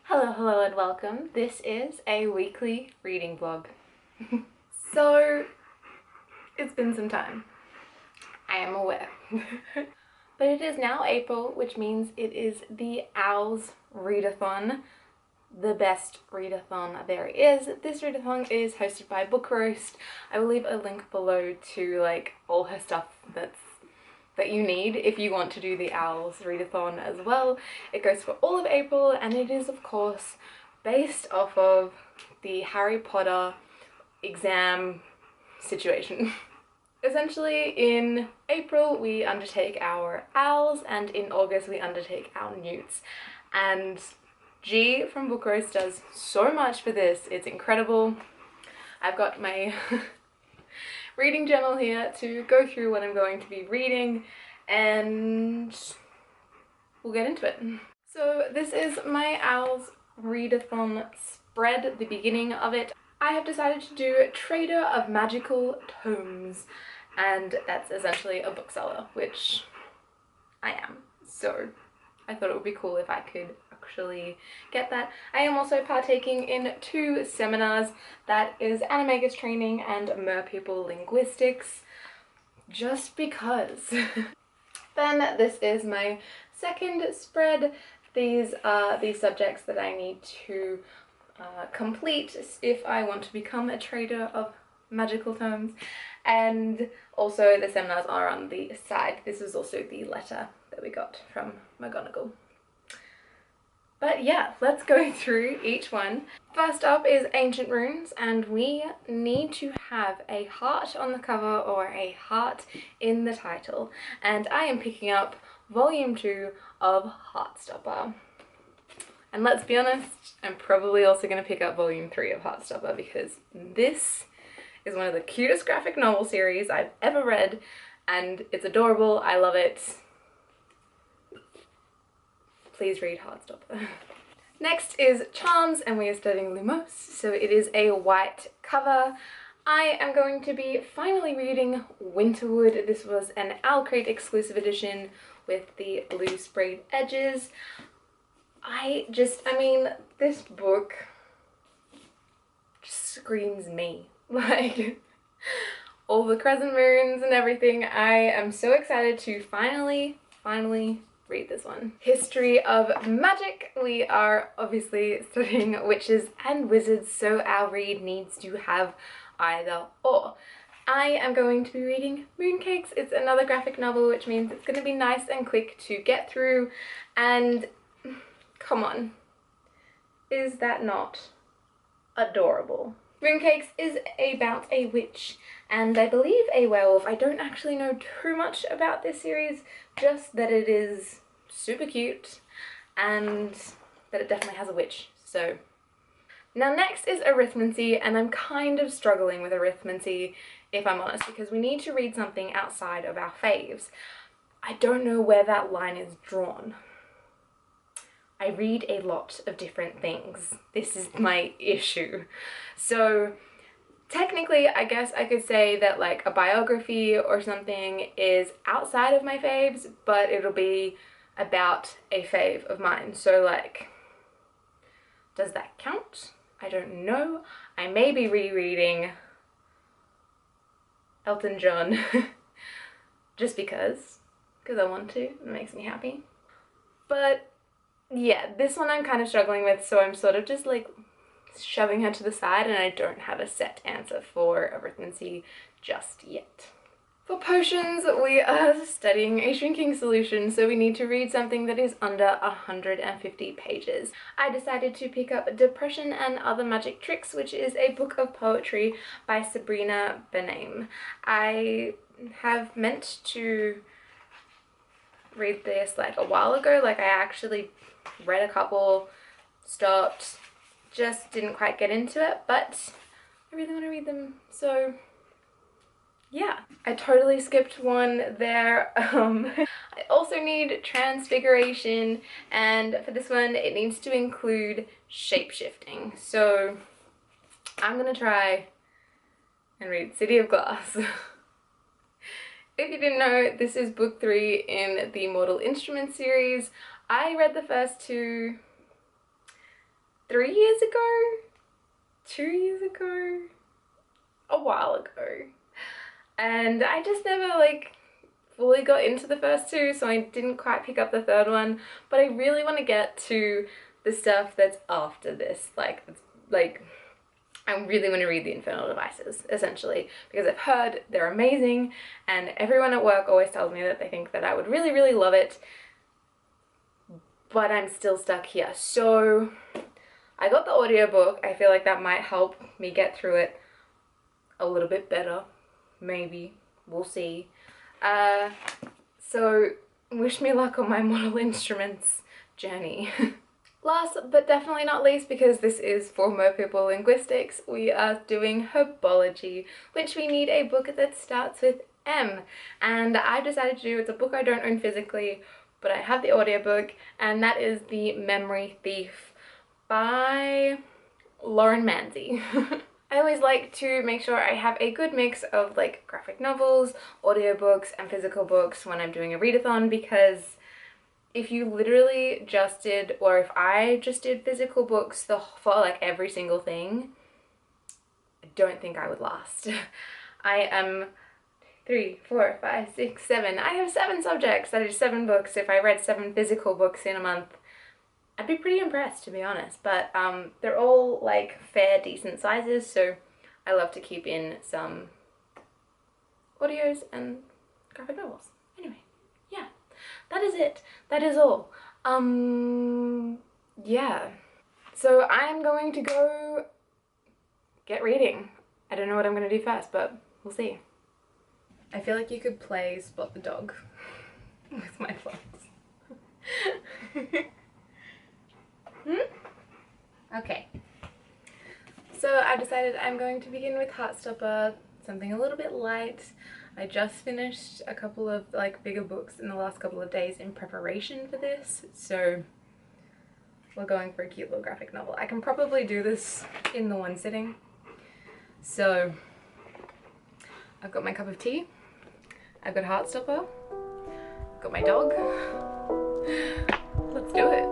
Hello and welcome. This is a weekly reading vlog. So, it's been some time. I am aware. But it is now April, which means it is the O.W.L.s readathon. The best readathon there is. This readathon is hosted by Book Roast. I will leave a link below to like all her stuff that you need if you want to do the O.W.L.s readathon as well. It goes for all of April and it is of course based off of the Harry Potter exam situation. Essentially in April we undertake our O.W.L.s and in August we undertake our Newts. And G from Book Roast does so much for this, it's incredible. I've got my reading journal here to go through what I'm going to be reading and we'll get into it. So this is my O.W.L.s readathon spread, the beginning of it. I have decided to do Trader of Magical Tomes, and that's essentially a bookseller, which I am. So I thought it would be cool if I could actually get that. I am also partaking in 2 seminars, that is Animagus Training and Merpeople Linguistics, just because. Then this is my second spread. These are the subjects that I need to complete if I want to become a trader of magical tomes, and also the seminars are on the side. This is also the letter that we got from McGonagall. But yeah, let's go through each one. First up is Ancient Runes, and we need to have a heart on the cover or a heart in the title. And I am picking up volume 2 of Heartstopper. And let's be honest, I'm probably also going to pick up volume 3 of Heartstopper because this is one of the cutest graphic novel series I've ever read and it's adorable. I love it. Please read Heartstopper. Next is Charms, and we are studying Lumos, so it is a white cover. I am going to be finally reading Winterwood. This was an Owl Crate exclusive edition with the blue sprayed edges. I mean, this book just screams me. Like, all the crescent moons and everything. I am so excited to finally read this one. History of Magic. We are obviously studying witches and wizards, so our read needs to have either or. I am going to be reading Mooncakes. It's another graphic novel, which means it's going to be nice and quick to get through, and come on, is that not adorable? Mooncakes is about a witch and I believe a werewolf. I don't actually know too much about this series, just that it is super cute and that it definitely has a witch. So now next is Arithmancy, and I'm kind of struggling with Arithmancy if I'm honest, because we need to read something outside of our faves. I don't know where that line is drawn. I read a lot of different things. This is my issue. So technically, I guess I could say that like a biography or something is outside of my faves, but it'll be about a fave of mine. So like, does that count? I don't know. I may be rereading Elton John just because I want to. It makes me happy. But yeah, this one I'm kind of struggling with, so I'm sort of just like shoving her to the side, and I don't have a set answer for Arithmancy just yet. For potions, we are studying a shrinking solution, so we need to read something that is under 150 pages. I decided to pick up Depression and Other Magic Tricks, which is a book of poetry by Sabrina Benaim. I have meant to read this like a while ago. Like, I actually read a couple, stopped, just didn't quite get into it, but I really want to read them, so yeah. I totally skipped one there. I also need Transfiguration, and for this one it needs to include shapeshifting, so I'm gonna try and read City of Glass. If you didn't know, this is book 3 in the Mortal Instruments series. I read the first 2 3 years ago? 2 years ago? A while ago. And I just never like fully got into the first 2, so I didn't quite pick up the 3rd one, but I really want to get to the stuff that's after this. Like I really want to read the Infernal Devices, essentially, because I've heard they're amazing, and everyone at work always tells me that they think that I would really, really love it, but I'm still stuck here. So I got the audiobook. I feel like that might help me get through it a little bit better. Maybe. We'll see. So wish me luck on my Mortal Instruments journey. Last but definitely not least, because this is for Mo People Linguistics, we are doing herbology, which we need a book that starts with M. And I decided to do, it's a book I don't own physically, but I have the audiobook, and that is The Memory Thief by Lauren Manzi. I always like to make sure I have a good mix of like graphic novels, audiobooks, and physical books when I'm doing a readathon, because if you literally just did, or if I just did physical books for like every single thing, I don't think I would last. I am 3, 4, 5, 6, 7. I have 7 subjects. That is 7 books. If I read 7 physical books in a month, I'd be pretty impressed, to be honest. But they're all like fair, decent sizes, so I love to keep in some audios and graphic novels. Anyway, yeah, that is it. That is all. Yeah. So I'm going to go get reading. I don't know what I'm going to do first, but we'll see. I feel like you could play Spot the Dog with my vlogs. Okay. So I decided I'm going to begin with Heartstopper, something a little bit light. I just finished a couple of like bigger books in the last couple of days in preparation for this, so we're going for a cute little graphic novel. I can probably do this in the one sitting. So I've got my cup of tea, I've got Heartstopper, I've got my dog. Let's do it.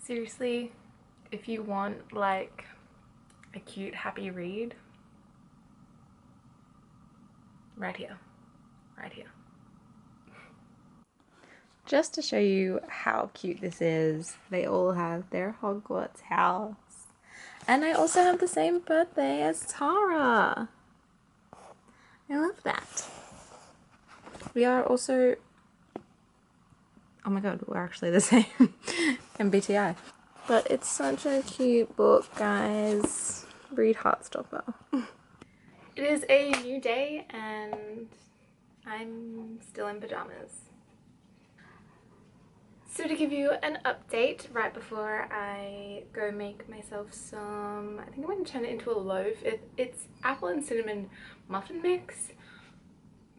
Seriously, if you want like a cute happy read, right here, right here. Just to show you how cute this is, they all have their Hogwarts house. And I also have the same birthday as Tara. I love that. We are also, oh my god, we're actually the same. MBTI. But it's such a cute book, guys. Read Heartstopper. It is a new day and I'm still in pajamas. So to give you an update right before I go make myself some, I think I'm going to turn it into a loaf. It's apple and cinnamon muffin mix,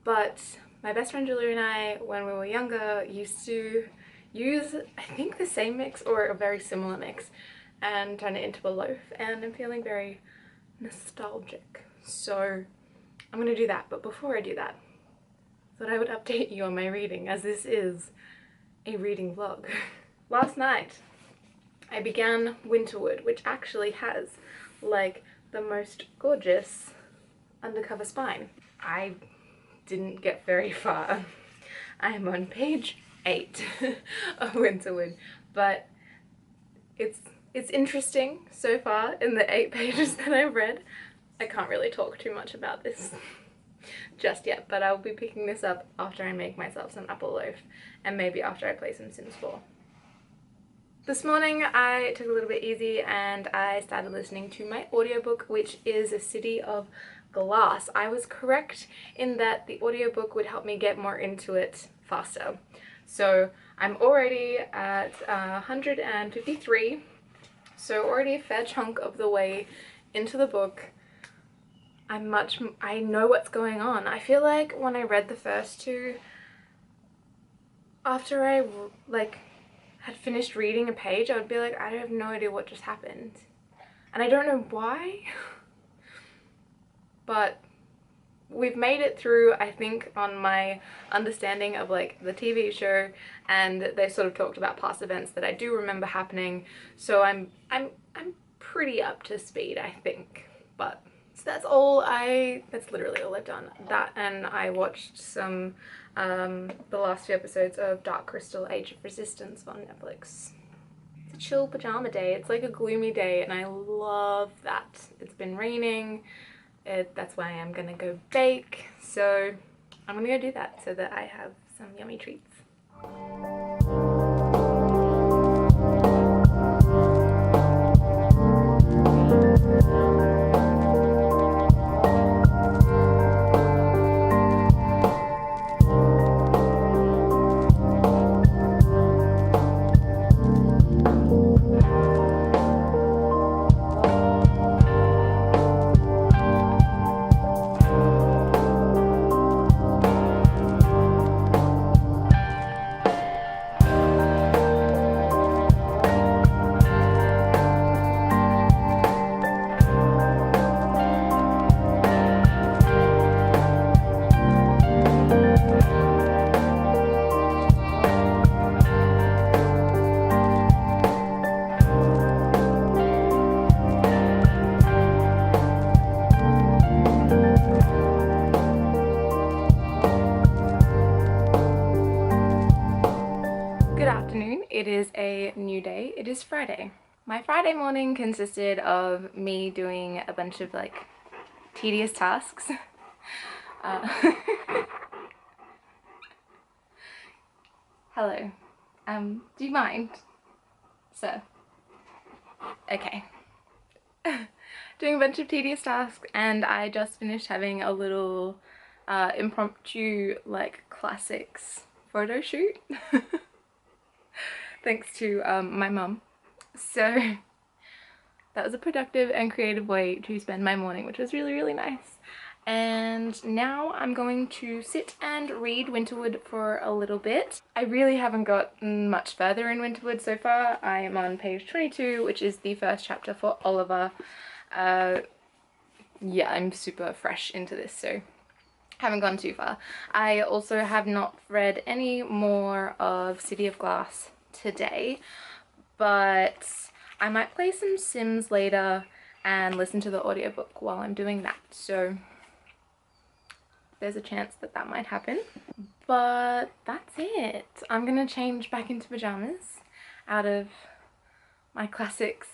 but my best friend Julia and I, when we were younger, used to use, I think, the same mix or a very similar mix and turn it into a loaf, and I'm feeling very nostalgic. So I'm going to do that, but before I do that, I thought I would update you on my reading, as this is a reading vlog. Last night I began Winterwood, which actually has like the most gorgeous undercover spine. I didn't get very far. I'm on page 8 of Winterwood, but it's interesting so far in the 8 pages that I've read. I can't really talk too much about this just yet, but I'll be picking this up after I make myself some apple loaf and maybe after I play some Sims 4. This morning I took it a little bit easy and I started listening to my audiobook, which is A City of Glass. I was correct in that the audiobook would help me get more into it faster. So I'm already at 153, so already a fair chunk of the way into the book. I know what's going on. I feel like when I read the first two, after I had finished reading a page, I would be like, I have no idea what just happened. And I don't know why, but we've made it through, I think, on my understanding of like the TV show, and they sort of talked about past events that I do remember happening. So I'm pretty up to speed, I think. But so that's literally all I've done. That, and I watched some the last few episodes of Dark Crystal Age of Resistance on Netflix. It's a chill pajama day. It's like a gloomy day and I love that. It's been raining. That's why I'm gonna go bake. So I'm gonna go do that so that I have some yummy treats. It is a new day. It is Friday. My Friday morning consisted of me doing a bunch of like tedious tasks. Hello. Do you mind, sir? Okay. Doing a bunch of tedious tasks, and I just finished having a little impromptu like classics photo shoot. Thanks to my mum. So that was a productive and creative way to spend my morning, which was really, really nice. And now I'm going to sit and read Winterwood for a little bit. I really haven't got much further in Winterwood so far. I am on page 22, which is the first chapter for Oliver. Yeah, I'm super fresh into this, so haven't gone too far. I also have not read any more of City of Glass today, but I might play some Sims later and listen to the audiobook while I'm doing that, so there's a chance that that might happen. But that's it. I'm gonna change back into pajamas out of my classics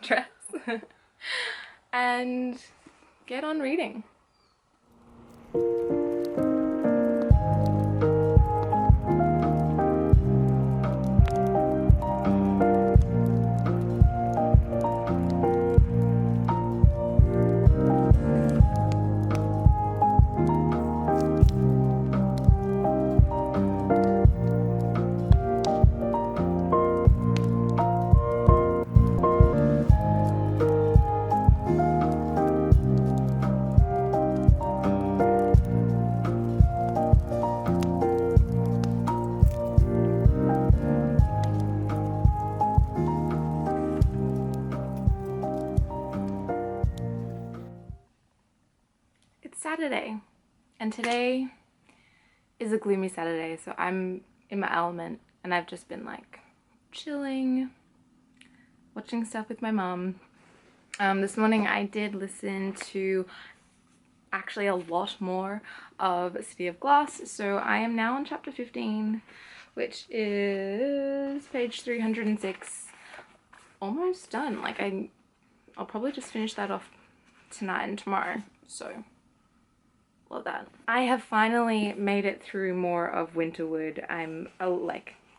dress and get on reading. Saturday, and today is a gloomy Saturday, so I'm in my element and I've just been like chilling, watching stuff with my mum. This morning I did listen to actually a lot more of City of Glass. So I am now on chapter 15, which is page 306. Almost done. Like I'll probably just finish that off tonight and tomorrow. So love that. I have finally made it through more of Winterwood. I'm a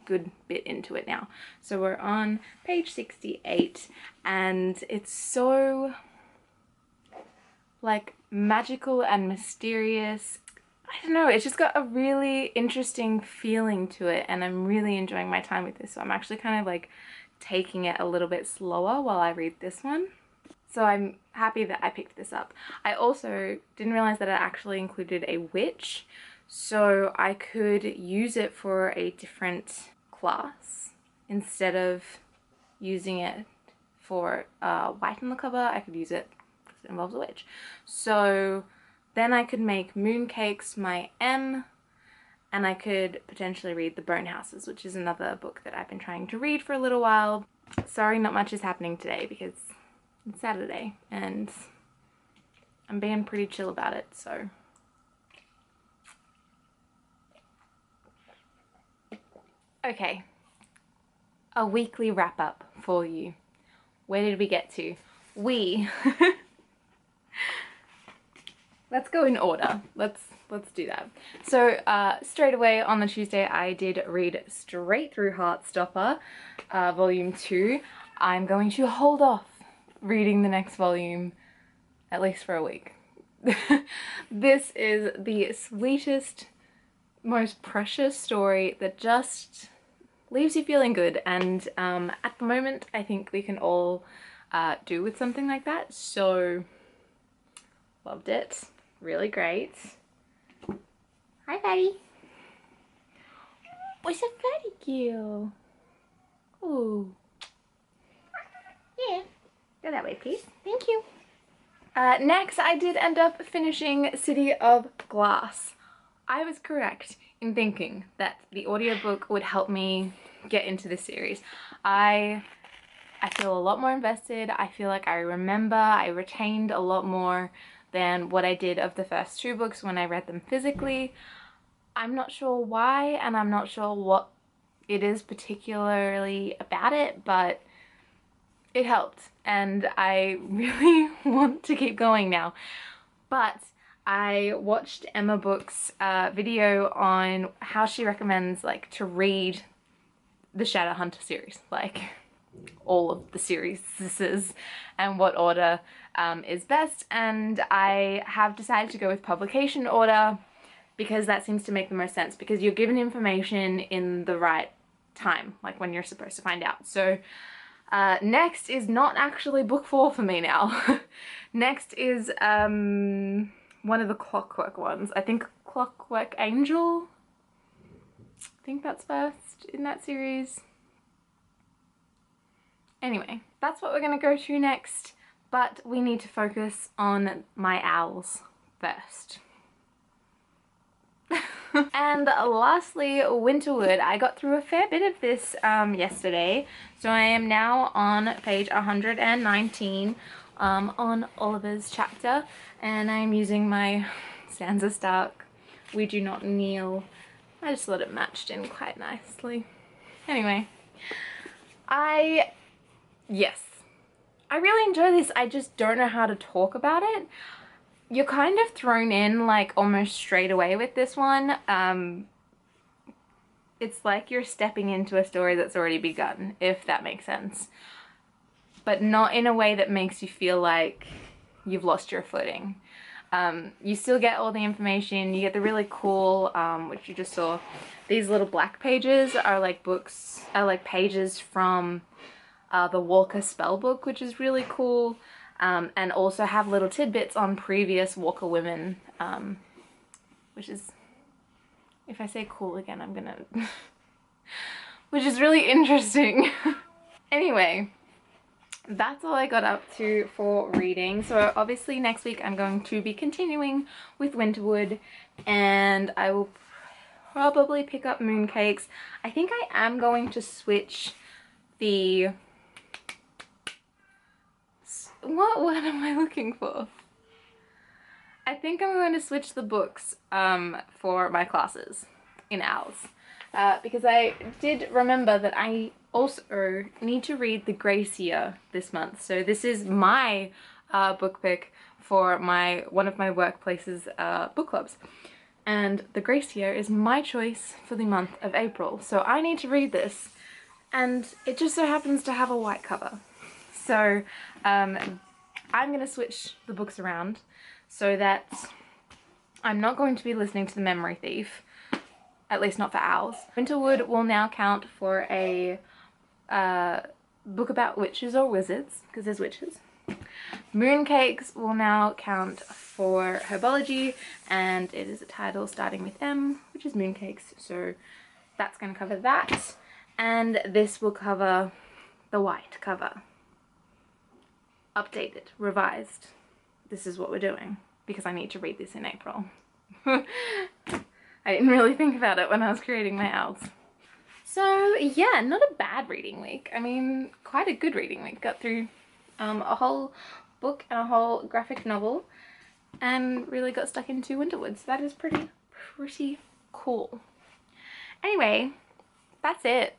good bit into it now. So we're on page 68 and it's so like magical and mysterious. I don't know, it's just got a really interesting feeling to it and I'm really enjoying my time with this. So I'm actually kind of like taking it a little bit slower while I read this one. So I'm happy that I picked this up. I also didn't realize that it actually included a witch, so I could use it for a different class instead of using it for white on the cover. I could use it because it involves a witch. So then I could make Mooncakes my M, and I could potentially read The Bone Houses, which is another book that I've been trying to read for a little while. Sorry, not much is happening today because it's Saturday and I'm being pretty chill about it, so. Okay, a weekly wrap up for you. Where did we get to? Let's go in order. Let's do that. So straight away on the Tuesday I did read straight through Heartstopper, volume 2. I'm going to hold off reading the next volume at least for a week. This is the sweetest, most precious story that just leaves you feeling good, and at the moment I think we can all do with something like that, so loved it. Really great. Hi, Fatty. What's a Fatty cute? Ooh. Yeah. Go that way, please. Thank you. Next, I did end up finishing City of Glass. I was correct in thinking that the audiobook would help me get into this series. I feel a lot more invested. I feel like I remember, I retained a lot more than what I did of the first 2 books when I read them physically. I'm not sure why, and I'm not sure what it is particularly about it, but it helped and I really want to keep going now. But I watched Emma Book's video on how she recommends like to read the Shadowhunter series, like all of the series and what order is best, and I have decided to go with publication order because that seems to make the most sense, because you're given information in the right time, like when you're supposed to find out. So next is not actually book 4 for me now. Next is one of the Clockwork ones. I think Clockwork Angel. I think that's first in that series. Anyway, that's what we're gonna go to next, but we need to focus on my owls first. And lastly, Winterwood. I got through a fair bit of this yesterday, so I am now on page 119 on O.W.L.s chapter, and I'm using my Stanza Stark We Do Not Kneel. I just thought it matched in quite nicely. Anyway, yes, I really enjoy this. I just don't know how to talk about it. You're kind of thrown in like almost straight away with this one. It's like you're stepping into a story that's already begun, if that makes sense. But not in a way that makes you feel like you've lost your footing. You still get all the information. You get the really cool, which you just saw, these little black pages are like books, are like pages from the Walker spell book, which is really cool. And also have little tidbits on previous Walker women, which is, if I say cool again, I'm gonna, which is really interesting. Anyway, that's all I got up to for reading. So obviously next week I'm going to be continuing with Winterwood, and I will probably pick up Mooncakes. I think I am going to switch the... What word am I looking for? I think I'm going to switch the books for my classes in O.W.L.s. Because I did remember that I also need to read The Gracier this month. So this is my book pick for one of my workplace's book clubs. And The Gracier is my choice for the month of April. So I need to read this, and it just so happens to have a white cover. So I'm going to switch the books around so that I'm not going to be listening to The Memory Thief, at least not for O.W.L.s. Winterwood will now count for a book about witches or wizards, because there's witches. Mooncakes will now count for herbology, and it is a title starting with M, which is Mooncakes, so that's going to cover that. And this will cover the white cover. Updated, revised. This is what we're doing, because I need to read this in April. I didn't really think about it when I was creating my O.W.L.s. So yeah, not a bad reading week. I mean, quite a good reading week. Got through a whole book and a whole graphic novel, and really got stuck into Winterwood. So that is pretty cool. Anyway, that's it.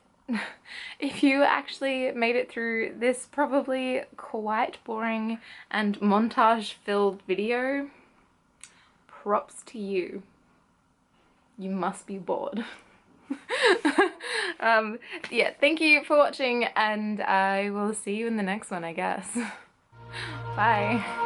If you actually made it through this probably quite boring and montage-filled video, props to you. You must be bored. Yeah, thank you for watching, and I will see you in the next one, I guess. Bye.